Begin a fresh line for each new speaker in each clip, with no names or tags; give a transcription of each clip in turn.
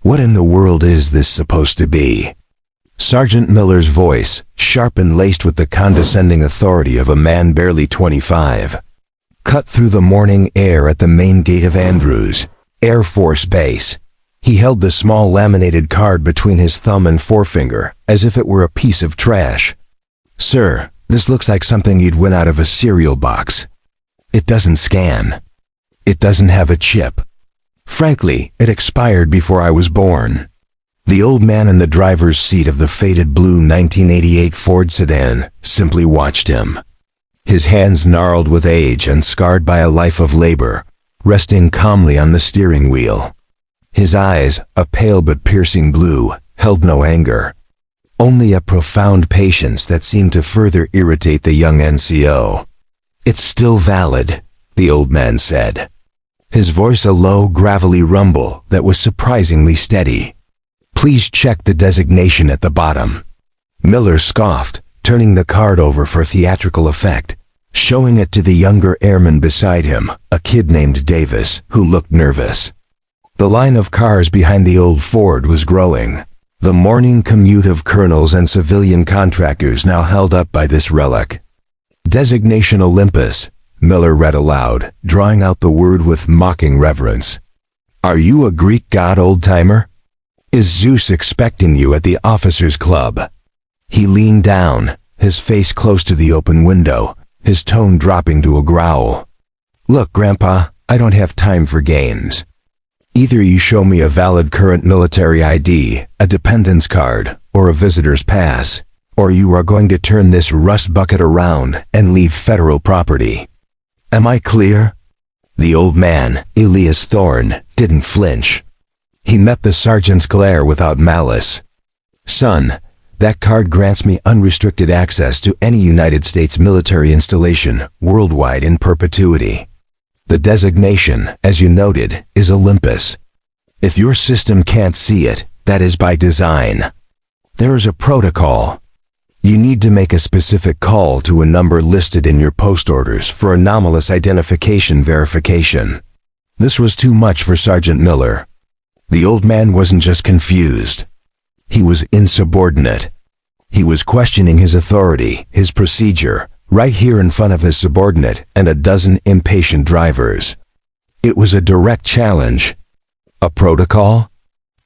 What in the world is this supposed to be? Sergeant Miller's voice, sharp and laced with the condescending authority of a man barely 25, cut through the morning air at the main gate of Andrews Air Force Base. He held the small laminated card between his thumb and forefinger, as if it were a piece of trash. "Sir, this looks like something you'd win out of a cereal box. It doesn't scan. It doesn't have a chip. Frankly, it expired before I was born." The old man in the driver's seat of the faded blue 1988 Ford sedan simply watched him. His hands gnarled with age and scarred by a life of labor, resting calmly on the steering wheel. His eyes, a pale but piercing blue, held no anger, only a profound patience that seemed to further irritate the young NCO. "It's still valid," the old man said, his voice a low, gravelly rumble that was surprisingly steady. "Please check the designation at the bottom." Miller scoffed, turning the card over for theatrical effect, showing it to the younger airman beside him, a kid named Davis, who looked nervous. The line of cars behind the old Ford was growing, the morning commute of colonels and civilian contractors now held up by this relic. "Designation Olympus," Miller read aloud, drawing out the word with mocking reverence. "Are you a Greek god, old-timer? Is Zeus expecting you at the officers' club?" He leaned down, his face close to the open window, his tone dropping to a growl. "Look, Grandpa, I don't have time for games. Either you show me a valid current military ID, a dependence card, or a visitor's pass, or you are going to turn this rust bucket around and leave federal property. Am I clear?" The old man, Elias Thorne, didn't flinch. He met the sergeant's glare without malice. "Son, that card grants me unrestricted access to any United States military installation worldwide in perpetuity. The designation, as you noted, is Olympus. If your system can't see it, that is by design. There is a protocol. You need to make a specific call to a number listed in your post orders for anomalous identification verification." This was too much for Sergeant Miller. The old man wasn't just confused. He was insubordinate. He was questioning his authority, his procedure, right here in front of his subordinate and a dozen impatient drivers. It was a direct challenge. "A protocol?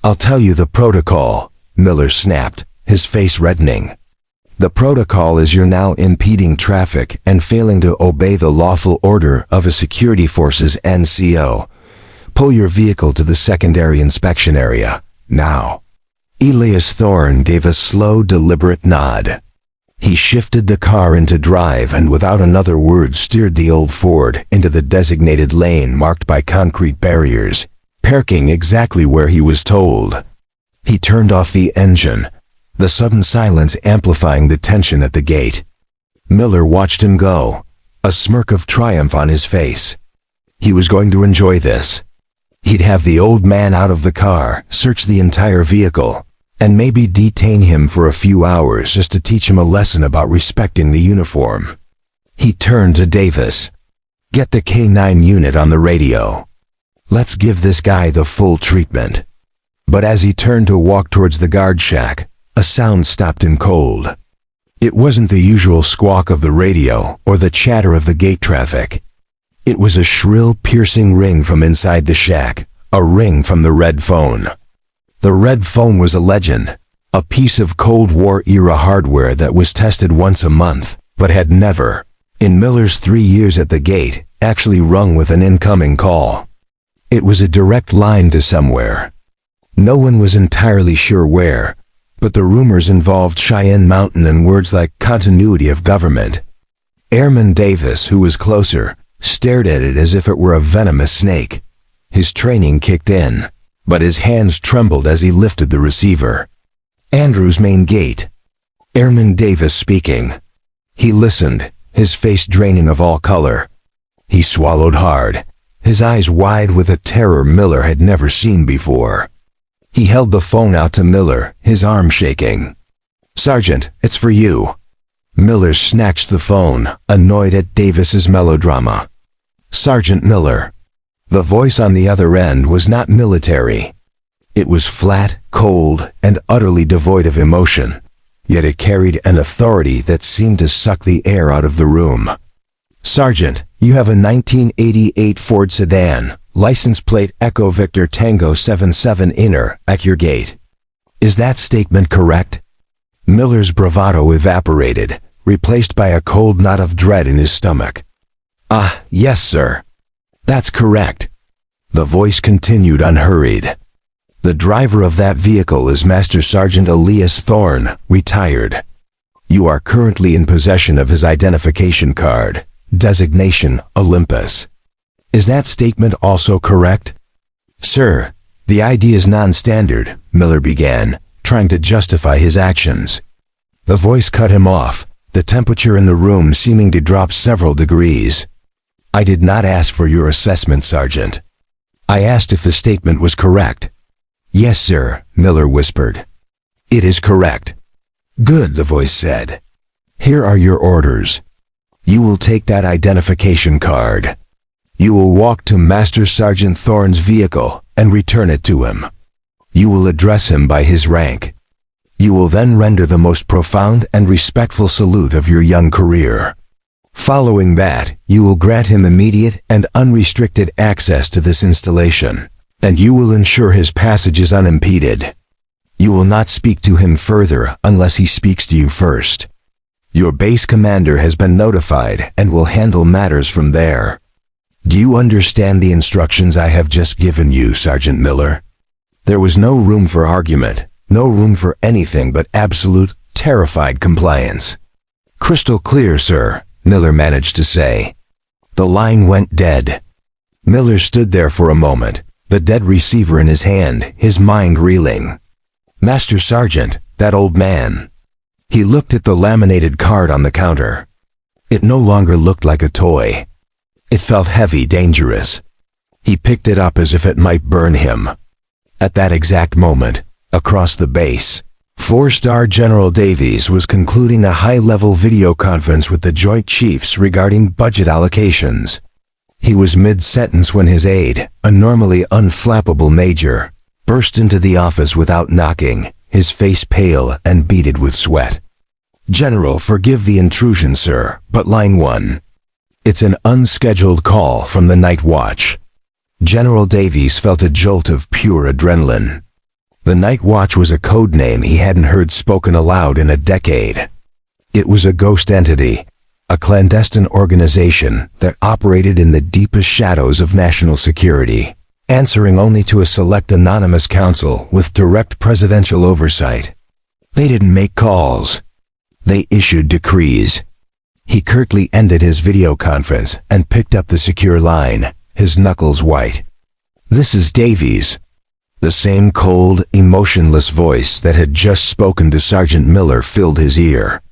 I'll tell you the protocol," Miller snapped, his face reddening. "The protocol is you're now impeding traffic and failing to obey the lawful order of a security force's NCO. Pull your vehicle to the secondary inspection area, now." Elias Thorne gave a slow, deliberate nod. He shifted the car into drive and without another word steered the old Ford into the designated lane marked by concrete barriers, parking exactly where he was told. He turned off the engine, the sudden silence amplifying the tension at the gate. Miller watched him go, a smirk of triumph on his face. He was going to enjoy this. He'd have the old man out of the car, search the entire vehicle, and maybe detain him for a few hours just to teach him a lesson about respecting the uniform. He turned to Davis. "Get the K9 unit on the radio. Let's give this guy the full treatment." But as he turned to walk towards the guard shack, a sound stopped him cold. It wasn't the usual squawk of the radio or the chatter of the gate traffic. It was a shrill, piercing ring from inside the shack, a ring from the red phone. The red phone was a legend, a piece of Cold War-era hardware that was tested once a month, but had never, in Miller's 3 years at the gate, actually rung with an incoming call. It was a direct line to somewhere. No one was entirely sure where, but the rumors involved Cheyenne Mountain and words like continuity of government. Airman Davis, who was closer, stared at it as if it were a venomous snake. His training kicked in, but his hands trembled as he lifted the receiver. "Andrews main gate. Airman Davis speaking." He listened, his face draining of all color. He swallowed hard, his eyes wide with a terror Miller had never seen before. He held the phone out to Miller, his arm shaking. "Sergeant, it's for you." Miller snatched the phone, annoyed at Davis's melodrama. "Sergeant Miller." The voice on the other end was not military. It was flat, cold, and utterly devoid of emotion, yet it carried an authority that seemed to suck the air out of the room. "Sergeant, you have a 1988 Ford sedan, license plate Echo Victor Tango 77 Inner, at your gate. Is that statement correct?" Miller's bravado evaporated, replaced by a cold knot of dread in his stomach. "Ah, yes, sir. That's correct." The voice continued unhurried. "The driver of that vehicle is Master Sergeant Elias Thorne, retired. You are currently in possession of his identification card, designation Olympus. Is that statement also correct?" "Sir, the ID is non-standard," Miller began, trying to justify his actions. The voice cut him off, the temperature in the room seeming to drop several degrees. "I did not ask for your assessment, Sergeant. I asked if the statement was correct." "Yes, sir," Miller whispered. "It is correct." "Good," the voice said. "Here are your orders. You will take that identification card. You will walk to Master Sergeant Thorne's vehicle and return it to him. You will address him by his rank. You will then render the most profound and respectful salute of your young career. Following that, you will grant him immediate and unrestricted access to this installation, and you will ensure his passage is unimpeded. You will not speak to him further unless he speaks to you first. Your base commander has been notified and will handle matters from there. Do you understand the instructions I have just given you, Sergeant Miller?" There was no room for argument, no room for anything but absolute, terrified compliance. "Crystal clear, sir," Miller managed to say. The line went dead. Miller stood there for a moment, the dead receiver in his hand, his mind reeling. "Master Sergeant, that old man." He looked at the laminated card on the counter. It no longer looked like a toy. It felt heavy, dangerous. He picked it up as if it might burn him. At that exact moment, across the base, 4-star General Davies was concluding a high-level video conference with the Joint Chiefs regarding budget allocations. He was mid-sentence when his aide, a normally unflappable major, burst into the office without knocking, his face pale and beaded with sweat. "General, forgive the intrusion, sir, but line 1. It's an unscheduled call from the night watch." General Davies felt a jolt of pure adrenaline. The Night Watch was a code name he hadn't heard spoken aloud in a decade. It was a ghost entity, a clandestine organization that operated in the deepest shadows of national security, answering only to a select anonymous council with direct presidential oversight. They didn't make calls. They issued decrees. He curtly ended his video conference and picked up the secure line, his knuckles white. "This is Davies." The same cold, emotionless voice that had just spoken to Sergeant Miller filled his ear.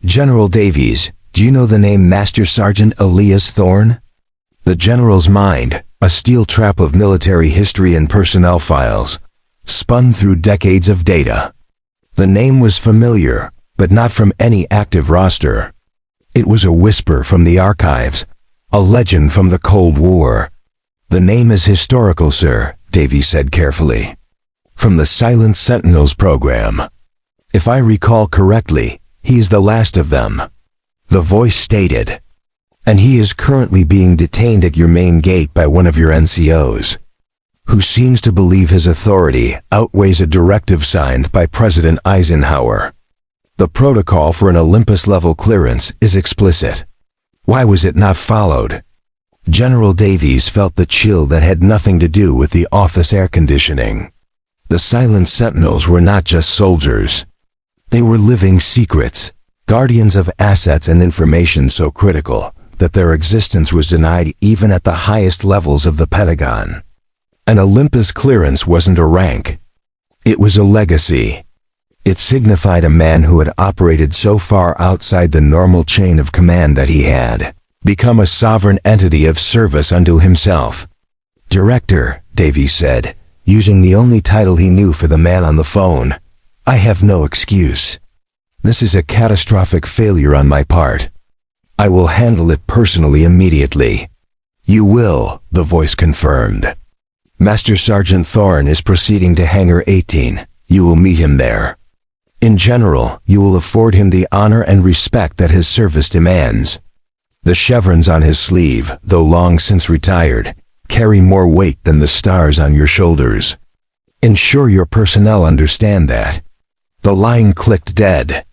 "General Davies, do you know the name Master Sergeant Elias Thorne?" The general's mind, a steel trap of military history and personnel files, spun through decades of data. The name was familiar, but not from any active roster. It was a whisper from the archives, a legend from the Cold War. "The name is historical, sir," Davies said carefully. "From the Silent Sentinels program. If I recall correctly, he is the last of them." The voice stated. "And he is currently being detained at your main gate by one of your NCOs, who seems to believe his authority outweighs a directive signed by President Eisenhower. The protocol for an Olympus-level clearance is explicit. Why was it not followed?" General Davies felt the chill that had nothing to do with the office air conditioning. The Silent Sentinels were not just soldiers. They were living secrets, guardians of assets and information so critical that their existence was denied even at the highest levels of the Pentagon. An Olympus clearance wasn't a rank. It was a legacy. It signified a man who had operated so far outside the normal chain of command that he had become a sovereign entity of service unto himself. "Director," Davies said, using the only title he knew for the man on the phone, "I have no excuse. This is a catastrophic failure on my part. I will handle it personally immediately." "You will," the voice confirmed. Master Sergeant Thorne is proceeding to Hangar 18. You will meet him there. In general, you will afford him the honor and respect that his service demands. The chevrons on his sleeve, though long since retired, carry more weight than the stars on your shoulders. Ensure your personnel understand that. The line clicked dead.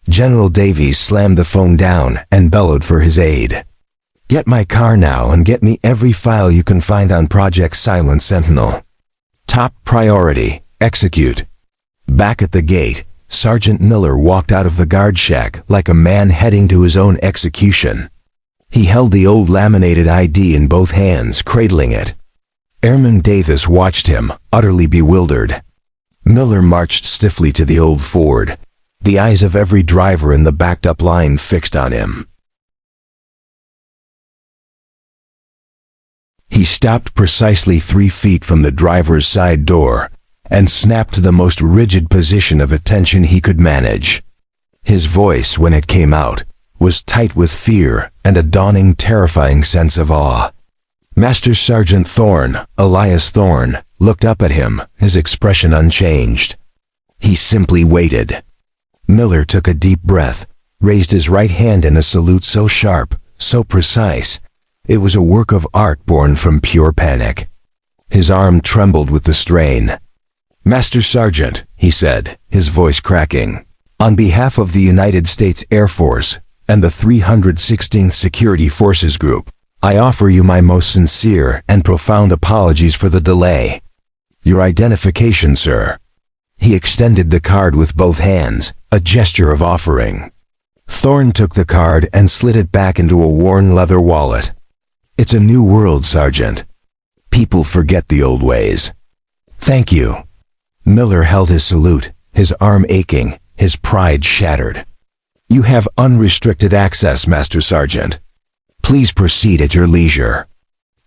General Davies slammed the phone down and bellowed for his aide. Get my car now and get me every file you can find on Project Silent Sentinel. Top priority, execute. Back at the gate, Sergeant Miller walked out of the guard shack like a man heading to his own execution. He held the old laminated ID in both hands, cradling it. Airman Davis watched him, utterly bewildered. Miller marched stiffly to the old Ford, the eyes of every driver in the backed-up line fixed on him. He stopped precisely 3 feet from the driver's side door and snapped to the most rigid position of attention he could manage. His voice, when it came out, was tight with fear and a dawning, terrifying sense of awe. Master Sergeant Thorne, Elias Thorne, looked up at him, his expression unchanged. He simply waited. Miller took a deep breath, raised his right hand in a salute so sharp, so precise, it was a work of art born from pure panic. His arm trembled with the strain. "Master Sergeant," he said, his voice cracking, "on behalf of the United States Air Force and the 316th Security Forces Group, I offer you my most sincere and profound apologies for the delay. Your identification, sir." He extended the card with both hands, a gesture of offering. Thorne took the card and slid it back into a worn leather wallet. "It's a new world, Sergeant. People forget the old ways." "Thank you." Miller held his salute, his arm aching, his pride shattered. "You have unrestricted access, Master Sergeant. Please proceed at your leisure.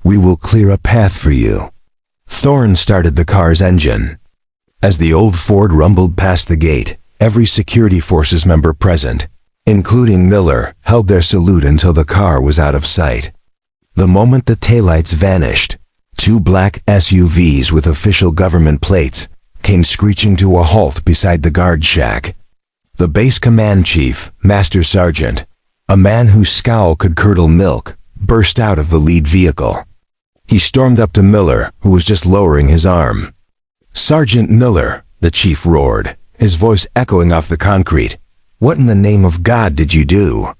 We will clear a path for you." Thorne started the car's engine. As the old Ford rumbled past the gate, every security forces member present, including Miller, held their salute until the car was out of sight. The moment the taillights vanished, 2 black SUVs with official government plates came screeching to a halt beside the guard shack. The base command chief, Master Sergeant, a man whose scowl could curdle milk, burst out of the lead vehicle. He stormed up to Miller, who was just lowering his arm. "Sergeant Miller," the chief roared, his voice echoing off the concrete, "what in the name of God did you do?"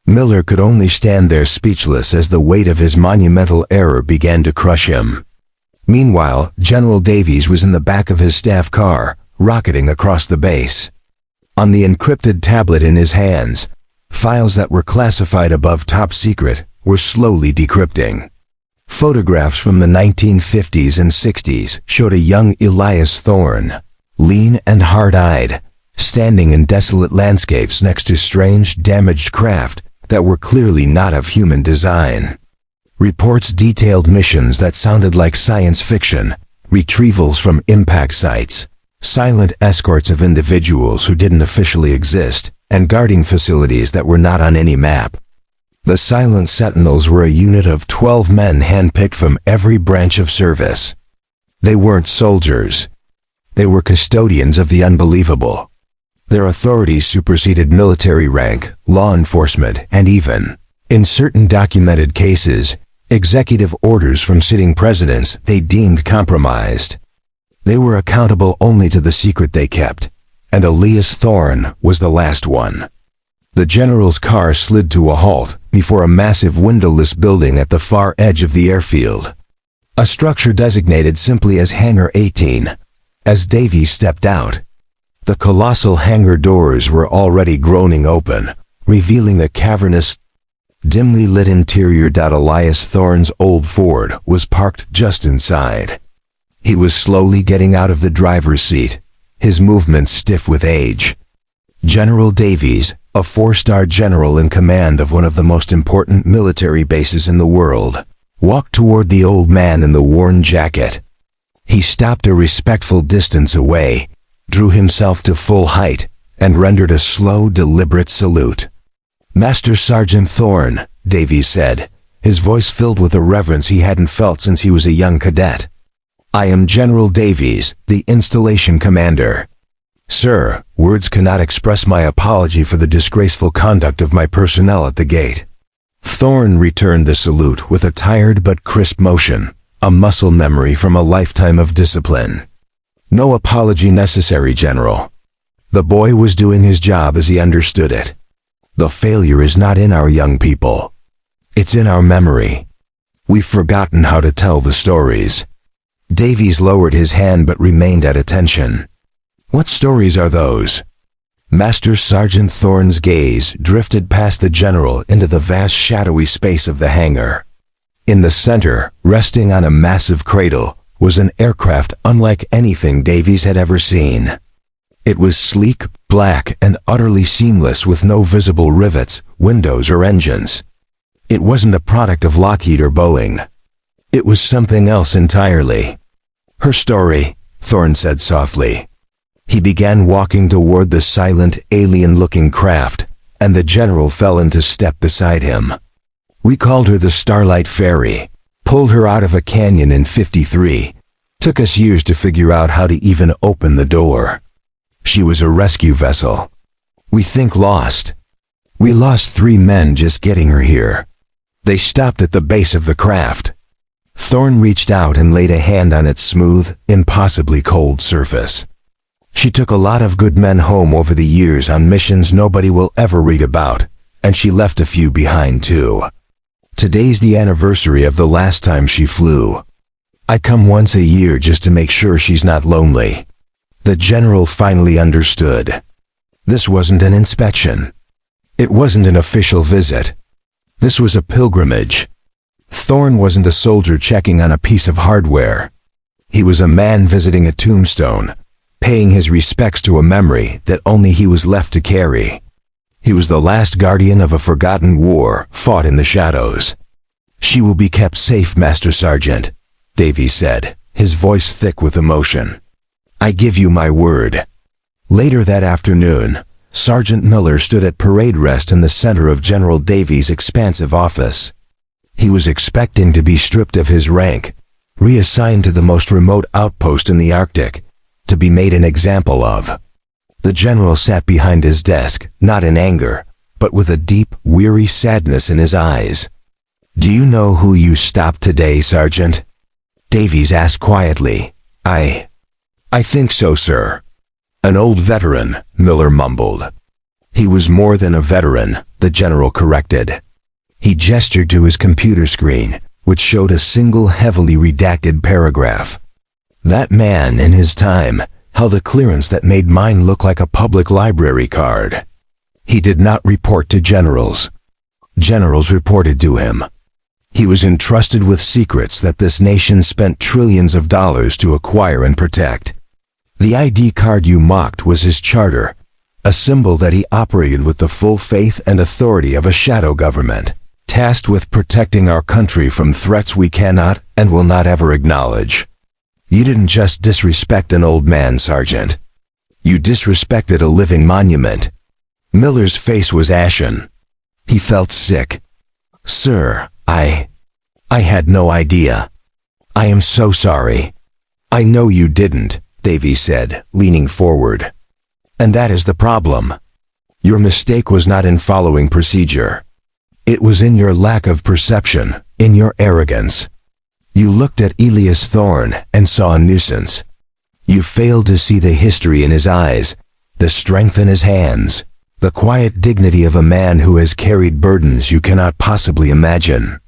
Miller could only stand there speechless as the weight of his monumental error began to crush him. Meanwhile, General Davies was in the back of his staff car, rocketing across the base. On the encrypted tablet in his hands, files that were classified above top secret were slowly decrypting. Photographs from the 1950s and 60s showed a young Elias Thorne, lean and hard-eyed, standing in desolate landscapes next to strange, damaged craft that were clearly not of human design. Reports detailed missions that sounded like science fiction, retrievals from impact sites, silent escorts of individuals who didn't officially exist, and guarding facilities that were not on any map. The Silent Sentinels were a unit of 12 men handpicked from every branch of service. They weren't soldiers. They were custodians of the unbelievable. Their authority superseded military rank, law enforcement, and even, in certain documented cases, executive orders from sitting presidents they deemed compromised. They were accountable only to the secret they kept, and Elias Thorne was the last one. The general's car slid to a halt before a massive windowless building at the far edge of the airfield. A structure designated simply as Hangar 18. As Davies stepped out, the colossal hangar doors were already groaning open, revealing the cavernous, dimly lit interior. Elias Thorne's old Ford was parked just inside. He was slowly getting out of the driver's seat, his movements stiff with age. General Davies, a 4-star general in command of one of the most important military bases in the world, walked toward the old man in the worn jacket. He stopped a respectful distance away, drew himself to full height, and rendered a slow, deliberate salute. "Master Sergeant Thorne," Davies said, his voice filled with a reverence he hadn't felt since he was a young cadet. I am General Davies, the installation commander. Sir, words cannot express my apology for the disgraceful conduct of my personnel at the gate. Thorne returned the salute with a tired but crisp motion, a muscle memory from a lifetime of discipline. No apology necessary, General. The boy was doing his job as he understood it. The failure is not in our young people. It's in our memory. We've forgotten how to tell the stories. Davies lowered his hand but remained at attention. What stories are those? Master Sergeant Thorne's gaze drifted past the general into the vast shadowy space of the hangar. In the center, resting on a massive cradle, was an aircraft unlike anything Davies had ever seen. It was sleek, black, and utterly seamless with no visible rivets, windows, or engines. It wasn't a product of Lockheed or Boeing. It was something else entirely. Her story, Thorne said softly. He began walking toward the silent, alien-looking craft, and the general fell into step beside him. We called her the Starlight Fairy, pulled her out of a canyon in '53. Took us years to figure out how to even open the door. She was a rescue vessel. We think lost. We lost 3 men just getting her here. They stopped at the base of the craft. Thorne reached out and laid a hand on its smooth, impossibly cold surface. She took a lot of good men home over the years on missions nobody will ever read about, and she left a few behind too. Today's the anniversary of the last time she flew. I come once a year just to make sure she's not lonely. The general finally understood. This wasn't an inspection. It wasn't an official visit. This was a pilgrimage. Thorne wasn't a soldier checking on a piece of hardware. He was a man visiting a tombstone, paying his respects to a memory that only he was left to carry. He was the last guardian of a forgotten war fought in the shadows. She will be kept safe, Master Sergeant, Davies said, his voice thick with emotion. I give you my word. Later that afternoon, Sergeant Miller stood at parade rest in the center of General Davies' expansive office. He was expecting to be stripped of his rank, reassigned to the most remote outpost in the Arctic, to be made an example of. The general sat behind his desk, not in anger, but with a deep, weary sadness in his eyes. Do you know who you stopped today, Sergeant? Davies asked quietly. I think so, sir. An old veteran, Miller mumbled. He was more than a veteran, the general corrected. He gestured to his computer screen, which showed a single heavily redacted paragraph. That man, in his time, held a clearance that made mine look like a public library card. He did not report to generals. Generals reported to him. He was entrusted with secrets that this nation spent trillions of dollars to acquire and protect. The ID card you mocked was his charter, a symbol that he operated with the full faith and authority of a shadow government, tasked with protecting our country from threats we cannot and will not ever acknowledge. You didn't just disrespect an old man, Sergeant. You disrespected a living monument. Miller's face was ashen. He felt sick. Sir, I had no idea. I am so sorry. I know you didn't, Davies said, leaning forward. And that is the problem. Your mistake was not in following procedure. It was in your lack of perception, in your arrogance. You looked at Elias Thorne and saw a nuisance. You failed to see the history in his eyes, the strength in his hands, the quiet dignity of a man who has carried burdens you cannot possibly imagine.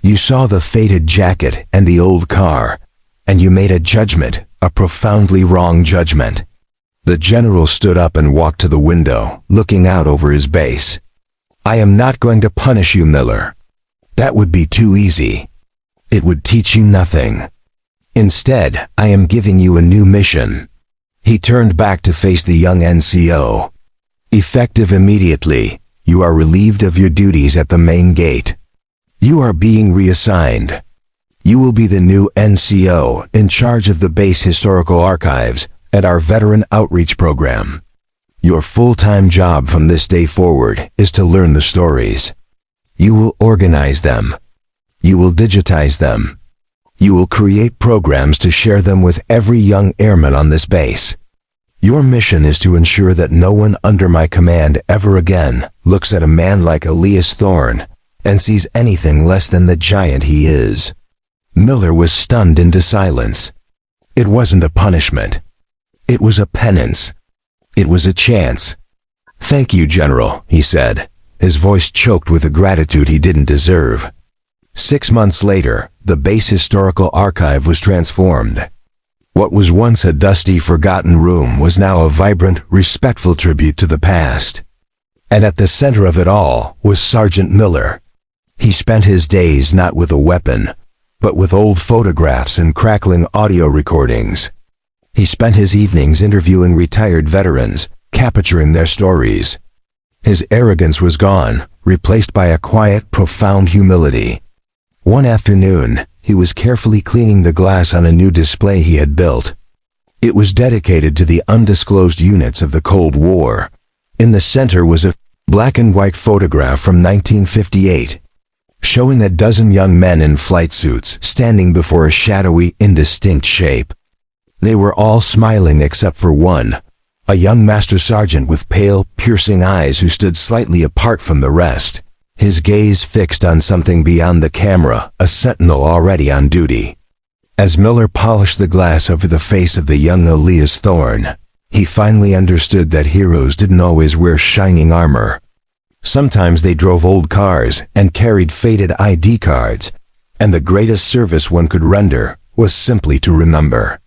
You saw the faded jacket and the old car, and you made a judgment, a profoundly wrong judgment. The general stood up and walked to the window, looking out over his base. I am not going to punish you, Miller. That would be too easy. It would teach you nothing. Instead, I am giving you a new mission. He turned back to face the young NCO. Effective immediately, you are relieved of your duties at the main gate. You are being reassigned. You will be the new NCO in charge of the base historical archives and our veteran outreach program. Your full-time job from this day forward is to learn the stories. You will organize them. You will digitize them. You will create programs to share them with every young airman on this base. Your mission is to ensure that no one under my command ever again looks at a man like Elias Thorne and sees anything less than the giant he is." Miller was stunned into silence. It wasn't a punishment. It was a penance. It was a chance. "Thank you, General," he said, his voice choked with a gratitude he didn't deserve. 6 months later, the base historical archive was transformed. What was once a dusty, forgotten room was now a vibrant, respectful tribute to the past. And at the center of it all was Sergeant Miller. He spent his days not with a weapon, but with old photographs and crackling audio recordings. He spent his evenings interviewing retired veterans, capturing their stories. His arrogance was gone, replaced by a quiet, profound humility. One afternoon, he was carefully cleaning the glass on a new display he had built. It was dedicated to the undisclosed units of the Cold War. In the center was a black and white photograph from 1958, showing a dozen young men in flight suits standing before a shadowy, indistinct shape. They were all smiling except for one, a young master sergeant with pale, piercing eyes who stood slightly apart from the rest, his gaze fixed on something beyond the camera, a sentinel already on duty. As Miller polished the glass over the face of the young Elias Thorne, he finally understood that heroes didn't always wear shining armor. Sometimes they drove old cars and carried faded ID cards, and the greatest service one could render was simply to remember.